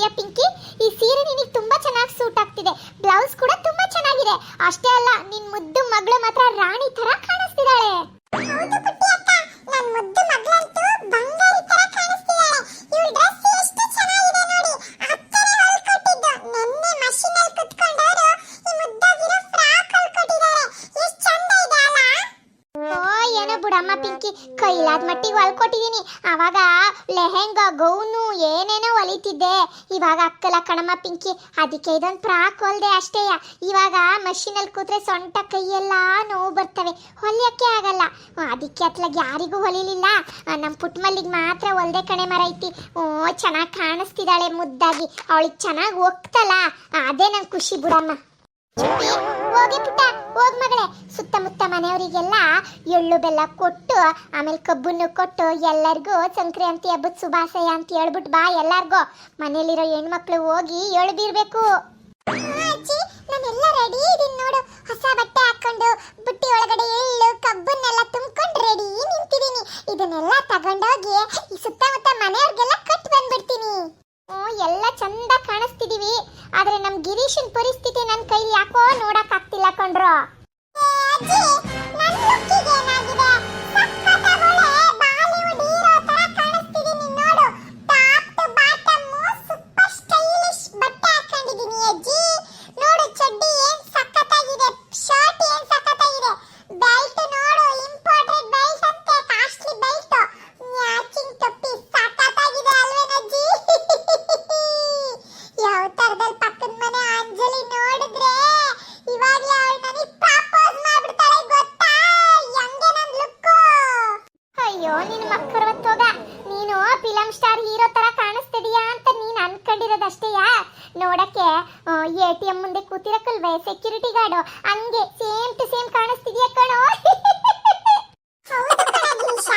ನೋಡಿದ್ಯಾ ಪಿಂಕಿ, ಈ ಸೀರೆ ನಿನಗೆ ತುಂಬಾ ಚೆನ್ನಾಗಿ ಸೂಟ್ ಆಗ್ತಿದೆ. ಬ್ಲೌಸ್ ಕೂಡ ತುಂಬಾ ಚೆನ್ನಾಗಿದೆ. ಅಷ್ಟೇ ಅಲ್ಲ, ನಿನ್ ಮುದ್ದು ಮಗಳು ಮಾತ್ರ ರಾಣಿ ತರ ಕಾಣಿಸ್ತಿದ್ದಾಳೆ. ಹೌದು ಪುಟ್ಟಿ ಅಕ್ಕ, ನನ್ನ ಮುದ್ದು ಮಗಳಂತೂ ಬಂಗಾರಿ ತರ ಕಾಣಿಸ್ತಿದ್ದಾಳೆ. ಇವಳ ಡ್ರೆಸ್ ಎಷ್ಟು ಚೆನ್ನಾಗಿದೆ ನೋಡಿ. ಅಕ್ಕನೇ ಹೊಲ್ಕೊಟ್ಟಿದ್ದು. ನೆನ್ನೆ ಮಷೀನ್ ಅಲ್ಲಿ ಕುತ್ಕೊಂಡವರು ಈ ಮುದ್ದಾಗಿರೋ ಫ್ರಾಕ್ ಹೊಲ್ಕೊಟ್ಟಿದ್ದಾರೆ. ಎಷ್ಟು ಚಂದ ಇದೆ ಅಲ್ಲ? ಓ ಏನೋ ಬಿಡಮ್ಮ ಪಿಂಕಿ, ಕೈಲಾದ ಮಟ್ಟಿಗೆ ಹೊಲ್ಕೊಟ್ಟಿದೀನಿ. ಅವಾಗ ಲೆಹೆಂಗಾ ಗೌನು ಏನೇನೋ ಹೊಲಿತಿದ್ದೆ. ಇವಾಗ ಅಕ್ಕಲ ಕಣಮ್ಮ ಪಿಂಕಿ, ಅದಕ್ಕೆ ಇದೊಂದು ಫ್ರಾಕ್ ಹೊಲ್ದೆ ಅಷ್ಟೇಯ. ಇವಾಗ ಮಷೀನಲ್ಲಿ ಕೂತ್ರೆ ಸೊಂಟ ಕೈಯೆಲ್ಲ ನೋವು ಬರ್ತವೆ, ಹೊಲಿಯಕ್ಕೆ ಆಗಲ್ಲ. ಅದಕ್ಕೆ ಅತ್ಲಾಗ ಯಾರಿಗೂ ಹೊಲಿಲಿಲ್ಲ, ನಮ್ಮ ಪುಟ್ಮಲ್ಲಿಗೆ ಮಾತ್ರ ಹೊಲ್ದೆ ಕಣೆ ಮರೈತಿ. ಓ ಚೆನ್ನಾಗಿ ಕಾಣಿಸ್ತಿದ್ದಾಳೆ ಮುದ್ದಾಗಿ, ಅವಳಿಗೆ ಚೆನ್ನಾಗಿ ಹೋಗ್ತಲ್ಲ, ಅದೇ ನಂಗೆ ಖುಷಿ ಬಿಡಮ್ಮ. ಹೋಗಿ ಪುಟ್ಟ, ಹೋಗ್ ಮಗಳೇ. ಸುತ್ತಮುತ್ತ ಮನೆಯವರಿಗೆಲ್ಲ ಎಳ್ಳು ಬೆಲ್ಲ ಕೊಟ್ಟು, ಆಮೇಲೆ ಕಬ್ಬನ್ನು ಕೊಟ್ಟು ಎಲ್ಲರಿಗೂ ಸಂಕ್ರಾಂತಿ ಹಬ್ಬದ ಶುಭಾಶಯ ಅಂತ ಹೇಳ್ಬಿಟ್ಟು ಬಾ. ಎಲ್ಲಾರ್ಗೂ ಮನೇಲಿರೋ ಹೆಣ್ಮಕ್ಳು ಹೋಗಿ ಎಳ್ಳು ಬೀರ್ಬೇಕು. ಅಜ್ಜಿ, ನಾನೆಲ್ಲ ರೆಡಿ ಇದೀನಿ ನೋಡು. ಹೊಸ ಬಟ್ಟೆ ಹಾಕೊಂಡು ಬುಟ್ಟಿ ಒಳಗಡೆ ಎಳ್ಳು ಕಬ್ಬನ್ನೆಲ್ಲ ತುಂಬಿಕೊಂಡು ರೆಡಿ ನಿಂತಿದ್ದೀನಿ. ಇದನ್ನೆಲ್ಲ ತಗೊಂಡೋಗಿ ಈ ಸುತ್ತಮುತ್ತ ಮನೆಯವ್ರಿಗೆಲ್ಲ ಕಟ್ ಬಂದ್ಬಿಡ್ತೀನಿ. ಎಲ್ಲ ಚಂದ ಕಾಣಿಸ್ತಿದೀವಿ, ಆದ್ರೆ ನಮ್ ಗಿರೀಶನ್ ಪರಿಸ್ಥಿತಿ ನನ್ನ ಕೈಲಿ ಯಾಕೋ ನೋಡಕ್ ಆಗ್ತಿಲ್ಲ ಕಣ್ರೋ. ಅಜ್ಜಿ, ನನ್ನ ಲುಕ್ಕಿಗೆ ಏನಾಗಿದೆ? ಸಕ್ಕತ್ತಾಗೋಳೆ, ಬಾಲಿವುಡ್ ಹೀರೋ ತರ ಕಾಣಿಸ್ತಿದ್ದೀನಿ ನೋಡು. Top to bottom super stylish ಬಟ್ಟೆ ಹಾಕೊಂಡಿದ್ದೀನಿ ಅಜ್ಜಿ. ನೋಡು ಚಡ್ಡಿ ಏನ್ ಸಕ್ಕತ್ತಾಗಿದೆ, ಶರ್ಟ್ ಏನ್ ಸಕ್ಕತ್ತಾಗಿದೆ, ಬೆಲ್ಟ್ ನೋಡು ಇಂಪೋರ್ಟೆಡ್ ಬೆಲ್ಟ್ ಅಂತೆ, ಕಾಸ್ಟ್ಲಿ ಬೆಲ್ಟ್, ಮ್ಯಾಚಿಂಗ್ ಟೊಪ್ಪಿ ಸಕ್ಕತ್ತಾಗಿದೆ ಅಲ್ವೇನಜ್ಜಿ? ಯಾವ ತರದಲ್ಲಿ ಪಕ್ಕದ ಮನೆ ಅಂಜಲಿ ನೋಡಿದ್ರೆ ಇವಾಗ್ಲೇ ಅವಳು ನನಗೆ ಪ್ರಪೋಸ್ ಮಾಡ್ಬಿಡ್ತಾಳೆ ಗೊತ್ತಾ? ಹೆಂಗೆ ನನ್ನ ಲುಕ್? ಅಯ್ಯೋ ನಿನ್ ಮಕ್ಕಳವತ್ತೋಗ, ನೀನು ಫಿಲಂ ಸ್ಟಾರ್ ಹೀರೋ ತರ ಕಾಣಿಸ್ತಿದೀಯಾ ಅಂತ ನೀನ್ ಅನ್ಕೊಂಡಿರೋದಷ್ಟೇಯಾ? ನೋಡಕ್ಕೆ ATM ಮುಂದೆ ಕೂತಿರಕಲ್ವೇ ಸೆಕ್ಯೂರಿಟಿ ಗಾರ್ಡ್, ಹಂಗೆ ಸೇಮ್ ಟು ಸೇಮ್ ಕಾಣಿಸ್ತಿದ್ಯಾ ಕಣೋ. ಹೌದು ಕಣ ಗಿರೀಶ,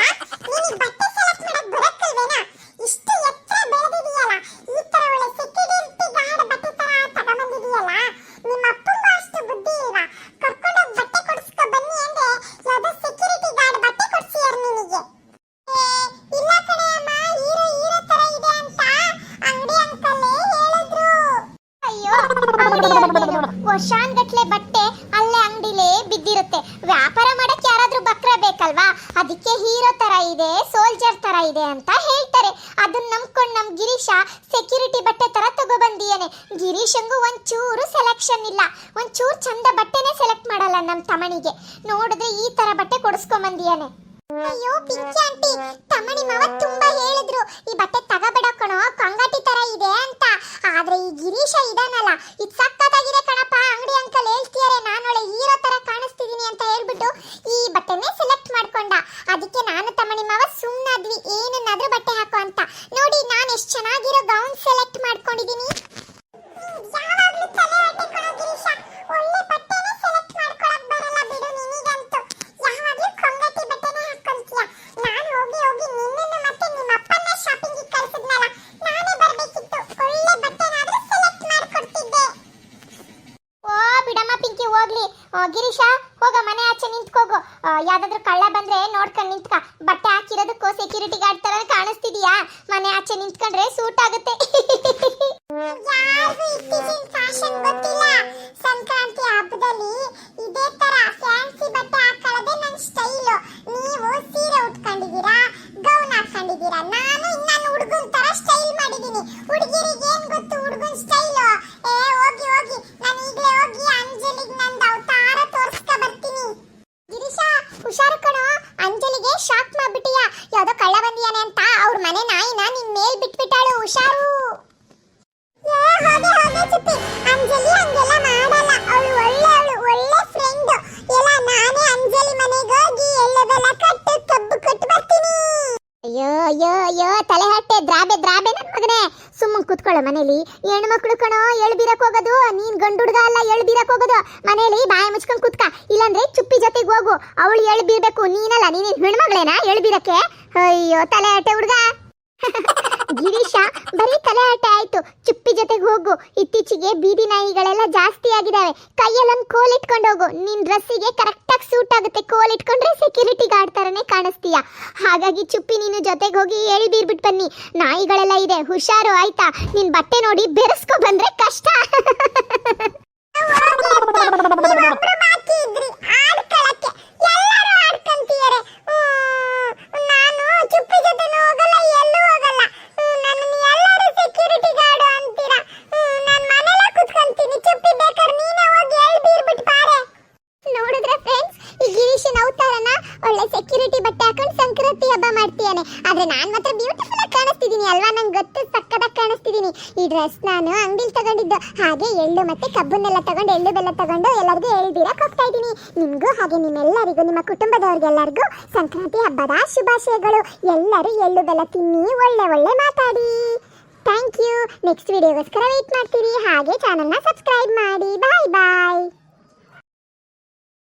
ನೀನು ಬಟ್ಟೆ ಸೆಲೆಕ್ಟ್ ಮಾಡಕ್ ಬರಕ್ಕಲ್ವೇನಾ? ಇಷ್ಟು ಎತ್ತರ ಬೆಳೆದಿದೆಯಲ್ಲ, ಈ ತರ ಒಳ್ಳೆ ಸೆಕ್ಯೂರಿಟಿ ಗಾರ್ಡ್ ಬಟ್ಟೆ ತರ ತಗೊಂಡ್ಬಂದಿದೆಯಲ್ಲ, ನಿಮ್ಮ ಅಪ್ಪಂಗೂ ಅಷ್ಟು ಬುದ್ಧಿ ಇಲ್ವಾ? ಕರ್ಕೊಂಡೋಗಿ ಬಟ್ಟೆ ಕೊಡಿಸ್ಕೊ ಬನ್ನಿ ಅಂದ್ರೆ ಯಾವ್ದೋ ಸೆಕ್ಯೂರಿಟಿ ಗಾರ್ಡ್ ಬಟ್ಟೆ ಕೊಡ್ಸಿಯಾರ ನಿನಗೆ. ಇಲ್ಲ ಕಣೆ ಅಮ್ಮ, ಹೀರೋ ತರ ಇದೆ ಅಂತ ಅಂಗಡಿ ಅಂಕಲೇ ಹೇಳಿದ್ರು. ಅಯ್ಯೋ ವರ್ಷಾನ್ಗಟ್ಲೆ ಬಟ್ಟೆ ಅಲ್ಲೇ ಅಂಗಡಿಲೇ ಬಿದ್ದಿರುತ್ತೆ. ವ್ಯಾಪಾರ ಮಾಡಕ್ ಯಾರಾದ್ರೂ ಬಕ್ರ ಬೇಕಲ್ವಾ, ಅದಕ್ಕೆ ಹೀರೋ ತರ ಇದೆ, ಸೋಲ್ಜರ್ ತರ ಇದೆ ಅಂತ ಹೇಳ್ತಾರೆ. ಅದನ್ನ ನಂಬ್ಕೊಂಡು ನಮ್ ಗಿರೀಶ ಸೆಕ್ಯೂರಿಟಿ ಬಟ್ಟೆ ತರ ತಗೊಬಂದಿಯೇನೆ. ಗಿರೀಶಂಗೂ ಒಂಚೂರು ಸೆಲೆಕ್ಷನ್ ಇಲ್ಲ, ಒಂಚೂರು ಚಂದ ಬಟ್ಟೆನೆ ಸೆಲೆಕ್ಟ್ ಮಾಡಲ್ಲ ನಮ್ ತಮಣಿಗೆ. ನೋಡಿದ್ರೆ ಈ ತರ ಬಟ್ಟೆ ಕೊಡಿಸ್ಕೊಂಬಂದಿಯೇನೆ. ಅಯ್ಯೋ ಪಿಂಕಿ ಆಂಟಿ, ತಮ್ಮನಿ ಮಾವ ತುಂಬಾ ಹೇಳಿದ್ರು ಈ ಬಟ್ಟೆ ತಗೋಬೇಡ ಕಣೋ, ಕಂಗಾಟಿ ತರ ಇದೆ ಅಂತ. ಆದ್ರೆ ಈ ಗಿರೀಶ ಇದಾನಲ್ಲ, ಇದು ಸಕ್ಕತ್ತಾಗಿದೆ ಕಣಪ್ಪ, ಅಂಗಡಿ ಅಂಕಲ್ ಹೇಳ್ತಿಯಾರೆ ನಾನೊಳ್ಳೆ ಹೀರೋ ತರ ಕಾಣಿಸ್ತಿದೀನಿ ಅಂತ ಹೇಳ್ಬಿಟ್ಟು ಈ ಬಟ್ಟೆನೇ ಸೆಲೆಕ್ಟ್ ಮಾಡ್ಕೊಂಡ. ಅದಕ್ಕೆ ನಾನು ತಮ್ಮನಿ ಮಾವ ಸುಮ್ಮನಾದ್ವಿ, ಏನನ್ನಾದ್ರೂ ಬಟ್ಟೆ ಹಾಕೋ ಅಂತ. ನೋಡಿ ನಾನು ಎಷ್ಟು ಚೆನ್ನಾಗಿರೋ ಗೌನ್ ಸೆಲೆಕ್ಟ್ ಮಾಡ್ಕೊಂಡಿದೀನಿ. ಯಾವಾಗ್ಲೂ ತಲೆ ಹೊಟ್ಟೆ ಕಣೋ ಗಿರೀಶ, ಒಳ್ಳೆ ಬಟ್ಟೆನೇ ಸೆಲೆಕ್ಟ್ ಮಾಡ್ಕೊಳಕ್ ಬರಲ್ಲ ಬಿಡು ನಿನಗಂತೂ. ಯಾವಾಗ್ಲೂ ಕೊಂಗಟಿ ಬಟ್ಟೆನೇ ಹಾಕೊಂತೀಯ. ನಾನು ಹೋಗಿ ಹೋಗಿ ನಿನ್ನನ್ನು ಮತ್ತೆ ನಿಮ್ಮ ಅಪ್ಪನ್ನ ಶಾಪಿಂಗ್ ಕಳ್ಸಿದ್ನಲ್ಲ, ನಾನೇ ಬರ್ಬೇಕಿತ್ತು. ಒಳ್ಳೆ ಬಟ್ಟೆನಾದ್ರೂ ಸೆಲೆಕ್ಟ್ ಮಾಡ್ಕೊಡ್ತಿದ್ದೆ. ಓ ಬಿಡಮ್ಮ ಪಿಂಕಿ, ಹೋಗ್ಲಿ. ಗಿರೀಶ ಹೋಗ, ಮನೆ ಆಚೆ ನಿಂತ್ಕೋಗು. ಯಾವ್ದಾದ್ರು ಕಳ್ಳ ಬಂದ್ರೆ ನೋಡ್ಕೊಂಡು ನಿಂತ್ಕ. ಬಟ್ಟೆ ಹಾಕಿರೋದಕ್ಕೂ ಸೆಕ್ಯೂರಿಟಿ ಗಾರ್ಡ್ ತರ ಕಾಣಿಸ್ತಿದೀಯಾ, ಮನೆ ಆಚೆ ನಿಂತ್ಕೊಂಡ್ರೆ ಸೂಟ್ ಆಗುತ್ತೆ. ಯಾರಿಗೂ ಇತ್ತೀಚಿನ ಫ್ಯಾಷನ್ ಗೊತ್ತಿಲ್ಲ. ಸಂಕ್ರಾಂತಿ ಹಬ್ಬದಲ್ಲಿ ಇದೇ ತರ ಫ್ಯಾನ್ಸಿ ಬಟ್ಟೆ ಹಾಕೊಳ್ಳೋದೇ ನನ್ನ ಸ್ಟೈಲು. ನೀವು ಸೀರೆ ಉಟ್ಕೊಂಡಿದ್ದೀರಾ, ಗೌನ್ ಹಾಕೊಂಡಿದ್ದೀರಾ, ನಾನು ಇನ್ನೊಂದು ಹುಡುಗನ್ ತರ ಸ್ಟೈಲ್ ಮಾಡಿದೀನಿ. ಹುಡುಗಿರಿಗೆ ಏನ್ ಗೊತ್ತು ಹುಡುಗನ್ ಸ್ಟೈಲು? ಹೋಗಿ ಹೋಗಿ, ನಾನು ಈಗಲೇ ಹೋಗಿ ಅಂಜಲಿಗೆ ನಂದು ಅವತಾರ ತೋರಿಸ್ಕೊ ಬರ್ತೀನಿ. ಗಿರೀಶ ಹುಷಾರು ಕಣೋ, ಅಂಜಲಿಗೆ ಶಾಕ್ ಮಾಡ್ಬಿಟ್ಟಿಯಾ. ಯಾವ್ದೋ ಕಳ್ಳ ಬಂದಿಯಾನೆ ಅಂತ ಅವ್ರ ಮನೆ ನಾಯಿನ ನಿನ್ ಮೇಲ್ ಬಿಟ್ಬಿಟ್ಟಾಳು, ಹುಷಾರು. ಹೋಗೆ ಚುಪ್ಪಿ, ಅಂಜಲಿ ಹಂಗೆಲ್ಲ ಮಾಡಲ್ಲ. ಅವಳು ಒಳ್ಳೆ ಫ್ರೆಂಡ್. ಎಲ್ಲ ನಾನೇ ಅಂಜಲಿ ಮನೆಗೆ ಹೋಗಿ ಎಳ್ಳೆದೆಲ್ಲ ಕಟ್ಟು ಕಬ್ಬು ಕೊಟ್ಟು ಬರ್ತೀನಿ. ಅಯ್ಯೋ ಅಯ್ಯೋ ಅಯ್ಯೋ, ತಲೆ ಹಟ್ಟೆ ದ್ರಾಬೆ ದ್ರಾಬೆ ನನ್ ಮಗನೇ. ಸುಮ್ಮನೆ ಕೂತ್ಕೊಳ್ಳೋ ಮನೇಲಿ. ಹೆಣ್ಣು ಮಕ್ಕಳು ಕಣೋ ಎಳ್ ಬೀರಕ್ ಹೋಗೋದು, ನೀನ್ ಗಂಡು ಹುಡುಗ ಅಲ್ಲ ಎಳ್ ಬೀರಕ್ ಹೋಗೋದು. ಮನೇಲಿ ಬಾಯಿ ಮುಚ್ಕೊಂಡ್ ಕೂತ್ಕ, ಇಲ್ಲಾಂದ್ರೆ ಚುಪ್ಪಿ ಜೊತೆಗೆ ಹೋಗು. ಅವಳು ಎಳ್ ಬೀರ್ಬೇಕು, ನೀನಲ್ಲ. ನೀನೇನ್ ಹೆಣ್ಮಗಳೇನಾ ಎಳ್ ಬೀರಕ್ಕೆ? ಅಯ್ಯೋ ತಲೆ ಹಟ್ಟೆ ಹುಡುಗ. ಗಿರೀಶ ಬರೀ ತಲೆ ಆಟ ಆಯ್ತು. ಚುಪ್ಪಿ ಜೊತೆಗೆ ಹೋಗು. ಇತ್ತೀಚೆಗೆ ಬೀದಿ ನಾಯಿಗಳೆಲ್ಲ ಜಾಸ್ತಿ ಆಗಿದಾವೆ. ಕೈಯಲ್ಲೊಂದು ಕೋಲ್ ಇಟ್ಕೊಂಡು ಹೋಗು. ನಿನ್ ಡ್ರೆಸ್ಸಿಗೆ ಕರೆಕ್ಟಾಗಿ ಸೂಟ್ ಆಗುತ್ತೆ. ಕೋಲ್ ಇಟ್ಕೊಂಡ್ರೆ ಸೆಕ್ಯೂರಿಟಿ ಗಾರ್ಡ್ ತರನೇ ಕಾಣಿಸ್ತೀಯ. ಹಾಗಾಗಿ ಚುಪ್ಪಿ ನೀನು ಜೊತೆಗೆ ಹೋಗಿ ಬೀರ್ಬಿಟ್ಟು ಬನ್ನಿ. ನಾಯಿಗಳೆಲ್ಲ ಇದೆ, ಹುಷಾರು ಆಯ್ತಾ? ನಿನ್ ಬಟ್ಟೆ ನೋಡಿ ಬೆರೆಸ್ಕೊ ಬಂದ್ರೆ ಕಷ್ಟ. ಬಾಕಿ ಇದ್ರಿ ಆಡ್ಕೊಳಕ್ಕೆ ಎಲ್ಲರೂ ಆಡ್ಕೊಂತಿದ್ದಾರೆ. ನಾನು ಚುಪ್ಪಿ ಜೊತೆ ಹೋಗಲ್ಲ, ಎಲ್ಲೂ ಹೋಗಲ್ಲ. ನನ್ನನ್ನು ಎಲ್ಲರೂ ಸೆಕ್ಯೂರಿಟಿ ಗಾರ್ಡ್ ಅಂತೀರಾ. ನಾನು ಮನೆಯಲ್ಲ ಕುತ್ಕೊಂತೀನಿ. ಚುಪ್ಪಿ ಬೇಕಾದ್ರೆ ನೀನೇ ಹೋಗಿ ಬೀರ್ಬಿಟ್ಟು ಬಾರೆ. ನೋಡಿದ್ರೆ ಫ್ರೆಂಡ್ಸ್, ಈ ಗಿರೀಶನ್ ಅವತಾರನ ಒಳ್ಳೆ ಸೆಕ್ಯೂರಿಟಿ ಬಟ್ಟೆ ಹಾಕೊಂಡು ಸಂಕ್ರಾಂತಿ ಹಬ್ಬ ಮಾಡ್ತೀಯಾನೆ. ಆದ್ರೆ ನಾನ್ ಮಾತ್ರ ಬ್ಯೂಟಿಫುಲ್ ಆಗಿ ಕಾಣಿಸ್ತಿದೀನಿ ಅಲ್ವಾ? ನಂಗೆ ಗೊತ್ತು, ಸಕ್ಕದಾಗಿ ಕಾಣಿಸ್ತಿದೀನಿ. ಈ ಡ್ರೆಸ್ ನಾನು ಅಂಗಡಿಲಿ ತಗೊಂಡಿದ್ದು. ಹಾಗೆ ಎಳ್ಳು ಮತ್ತೆ ಕಬ್ಬನ್ನೆಲ್ಲ ತಗೊಂಡು, ಎಳ್ಳು ಬೆಲ್ಲ ತಗೊಂಡು ಎಲ್ಲರಿಗೂ ಬೀರಕ್ಕೆ ಹೋಗ್ತಾ ಇದ್ದೀನಿ. ನಿಮ್ಗೂ ಹಾಗೆ ನಿಮ್ಮೆಲ್ಲರಿಗೂ, ನಿಮ್ಮ ಕುಟುಂಬದವ್ರಿಗೆಲ್ಲರಿಗೂ ಸಂಕ್ರಾಂತಿ ಹಬ್ಬದ ಶುಭಾಶಯಗಳು. ಎಲ್ಲರೂ ಎಳ್ಳು ಬೆಲ್ಲ ತಿನ್ನಿ, ಒಳ್ಳೆ ಒಳ್ಳೆ ಮಾತಾಡಿ. Thank you. ನೆಕ್ಸ್ಟ್ ವಿಡಿಯೋಗೋಸ್ಕರ ವೇಟ್ ಮಾಡ್ತೀರಿ. ಹಾಗೆ ಚಾನಲ್ನ ಸಬ್ಸ್ಕ್ರೈಬ್ ಮಾಡಿ. ಬಾಯ್ ಬಾಯ್.